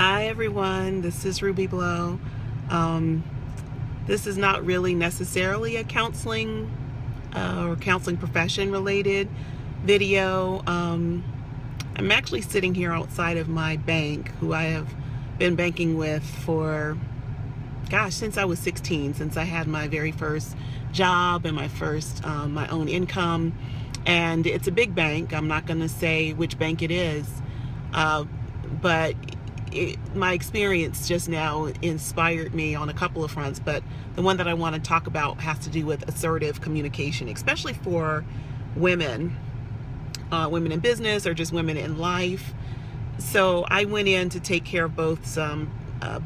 Hi everyone, this is Ruby Blow. This is not really necessarily a counseling or counseling profession related video. I'm actually sitting here outside of my bank, who I have been banking with for, since I was 16, since I had my very first job and my own income. And it's a big bank. I'm not going to say which bank it is, but my experience just now inspired me on a couple of fronts, but the one that I want to talk about has to do with assertive communication, especially for women in business or just women in life. So I went in to take care of both some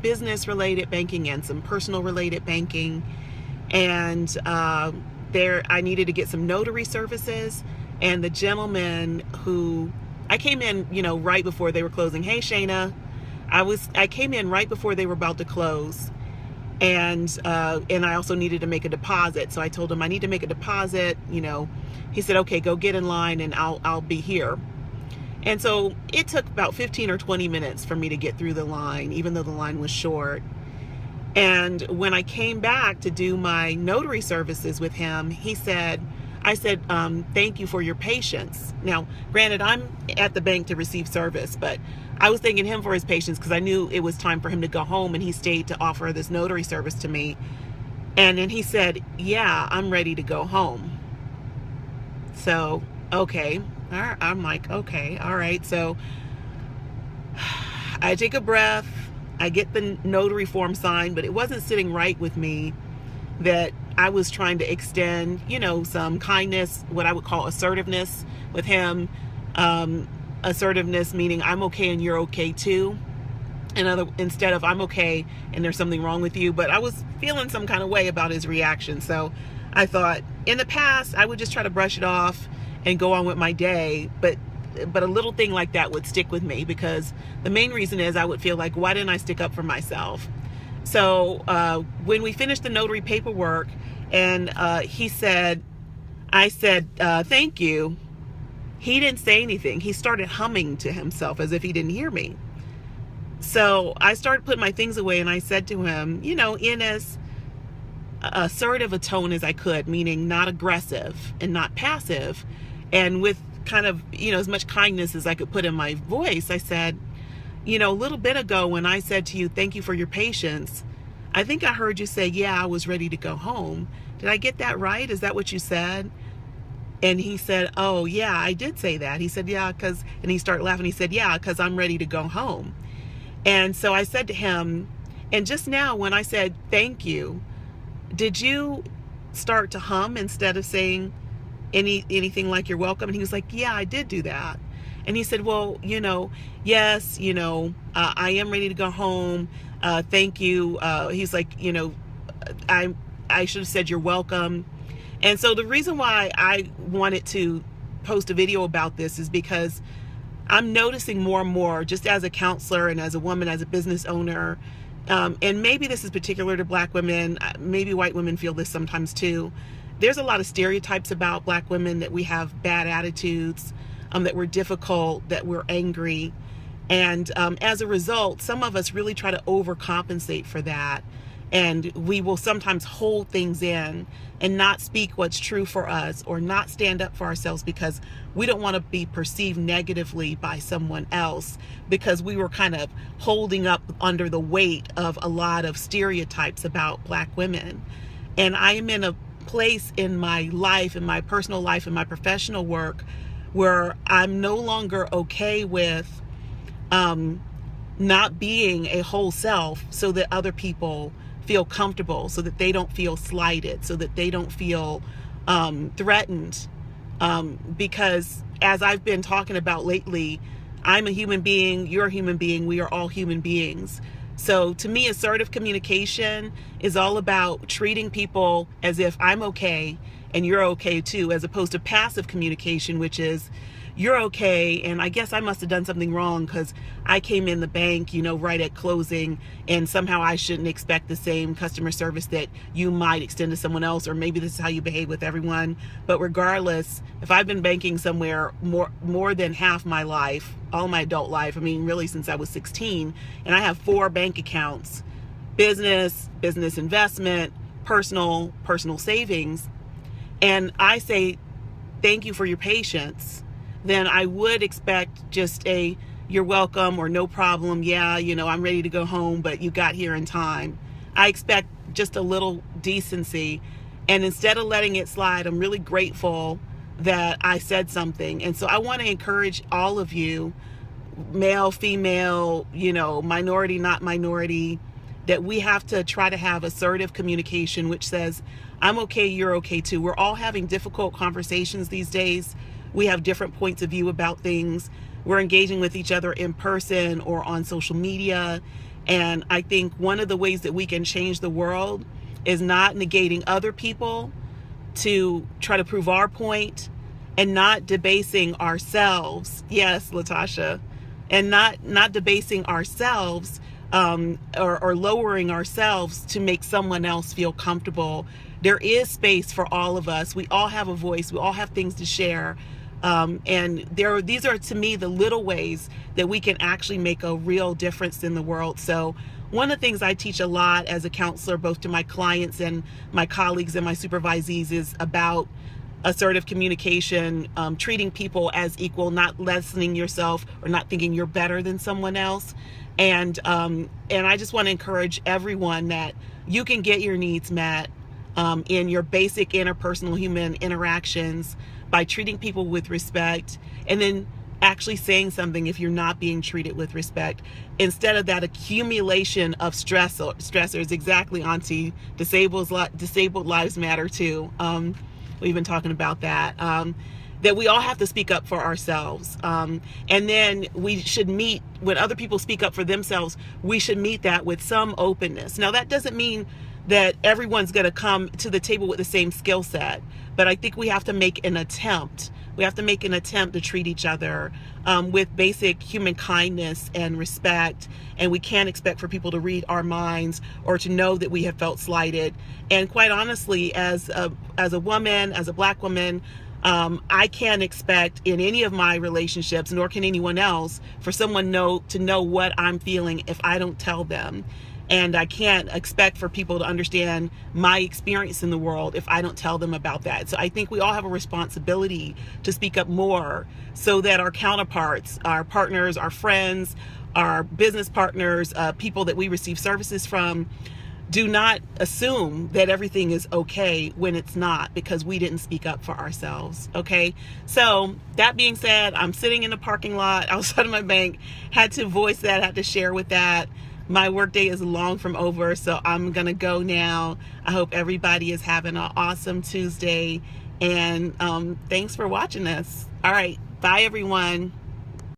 business related banking and some personal related banking, and there I needed to get some notary services. And the gentleman who I came in, right before they were closing. Hey, Shayna. I came in right before they were about to close, and I also needed to make a deposit. So I told him I need to make a deposit. He said, okay, go get in line and I'll be here. And so it took about 15 or 20 minutes for me to get through the line, even though the line was short. And when I came back to do my notary services with him, I said, thank you for your patience. Now, granted, I'm at the bank to receive service, but I was thanking him for his patience because I knew it was time for him to go home, and he stayed to offer this notary service to me. And then he said, yeah, I'm ready to go home. So, okay. I'm like, okay, all right. So I take a breath. I get the notary form signed, but it wasn't sitting right with me that I was trying to extend, some kindness, what I would call assertiveness with him. Assertiveness meaning I'm okay and you're okay too. Instead of I'm okay and there's something wrong with you. But I was feeling some kind of way about his reaction. So I thought in the past I would just try to brush it off and go on with my day. But a little thing like that would stick with me, because the main reason is I would feel like, why didn't I stick up for myself? So when we finished the notary paperwork and I said, thank you, he didn't say anything. He started humming to himself as if he didn't hear me. So I started putting my things away, and I said to him, in as assertive a tone as I could, meaning not aggressive and not passive, and with kind of, as much kindness as I could put in my voice, I said, a little bit ago when I said to you, thank you for your patience, I think I heard you say, yeah, I was ready to go home. Did I get that right? Is that what you said? And he said, oh, yeah, I did say that. He said, yeah, and he started laughing. He said, yeah, because I'm ready to go home. And so I said to him, and just now when I said, thank you, did you start to hum instead of saying anything like you're welcome? And he was like, yeah, I did do that. And he said, well, yes, I am ready to go home. Thank you. He's like, I should have said you're welcome. And so the reason why I wanted to post a video about this is because I'm noticing more and more, just as a counselor and as a woman, as a business owner, and maybe this is particular to Black women, maybe white women feel this sometimes too. There's a lot of stereotypes about Black women, that we have bad attitudes, that we're difficult, that we're angry. And as a result, some of us really try to overcompensate for that. And we will sometimes hold things in and not speak what's true for us, or not stand up for ourselves, because we don't want to be perceived negatively by someone else, because we were kind of holding up under the weight of a lot of stereotypes about Black women. And I am in a place in my life, in my personal life, in my professional work, where I'm no longer okay with not being a whole self, so that other people feel comfortable, so that they don't feel slighted, so that they don't feel threatened. Because as I've been talking about lately, I'm a human being, you're a human being, we are all human beings. So to me, assertive communication is all about treating people as if I'm okay and you're okay too, as opposed to passive communication, which is, you're okay. And I guess I must have done something wrong because I came in the bank, right at closing, and somehow I shouldn't expect the same customer service that you might extend to someone else, or maybe this is how you behave with everyone. But regardless, if I've been banking somewhere more than half my life, all my adult life, really since I was 16, and I have 4 bank accounts: business investment, personal savings, and I say thank you for your patience, then I would expect just a "you're welcome" or "no problem, yeah, I'm ready to go home, but you got here in time." I expect just a little decency, and instead of letting it slide, I'm really grateful that I said something. And so I want to encourage all of you, male, female, minority, not minority, that we have to try to have assertive communication, which says, I'm okay, you're okay too. We're all having difficult conversations these days. We have different points of view about things. We're engaging with each other in person or on social media. And I think one of the ways that we can change the world is not negating other people to try to prove our point, and not debasing ourselves. Yes, Latasha. And not debasing ourselves, or lowering ourselves to make someone else feel comfortable. There is space for all of us. We all have a voice. We all have things to share. And these are, to me, the little ways that we can actually make a real difference in the world. So one of the things I teach a lot as a counselor, both to my clients and my colleagues and my supervisees, is about assertive communication, treating people as equal, not lessening yourself or not thinking you're better than someone else. And I just want to encourage everyone that you can get your needs met in your basic interpersonal human interactions by treating people with respect, and then actually saying something if you're not being treated with respect, instead of that accumulation of stressors. Exactly, Auntie. Disabled lives matter too. We've been talking about that. That we all have to speak up for ourselves. And then we should meet, when other people speak up for themselves, we should meet that with some openness. Now, that doesn't mean that everyone's going to come to the table with the same skill set, but I think we have to make an attempt. We have to make an attempt to treat each other with basic human kindness and respect. And we can't expect for people to read our minds or to know that we have felt slighted. And quite honestly, as a woman, as a Black woman, I can't expect in any of my relationships, nor can anyone else, for someone to know what I'm feeling if I don't tell them. And I can't expect for people to understand my experience in the world if I don't tell them about that. So I think we all have a responsibility to speak up more so that our counterparts, our partners, our friends, our business partners, people that we receive services from, do not assume that everything is okay when it's not, because we didn't speak up for ourselves. Okay. So that being said, I'm sitting in a parking lot outside of my bank, had to voice that, had to share with that. My workday is long from over, so I'm going to go now. I hope everybody is having an awesome Tuesday, and thanks for watching this. All right. Bye, everyone.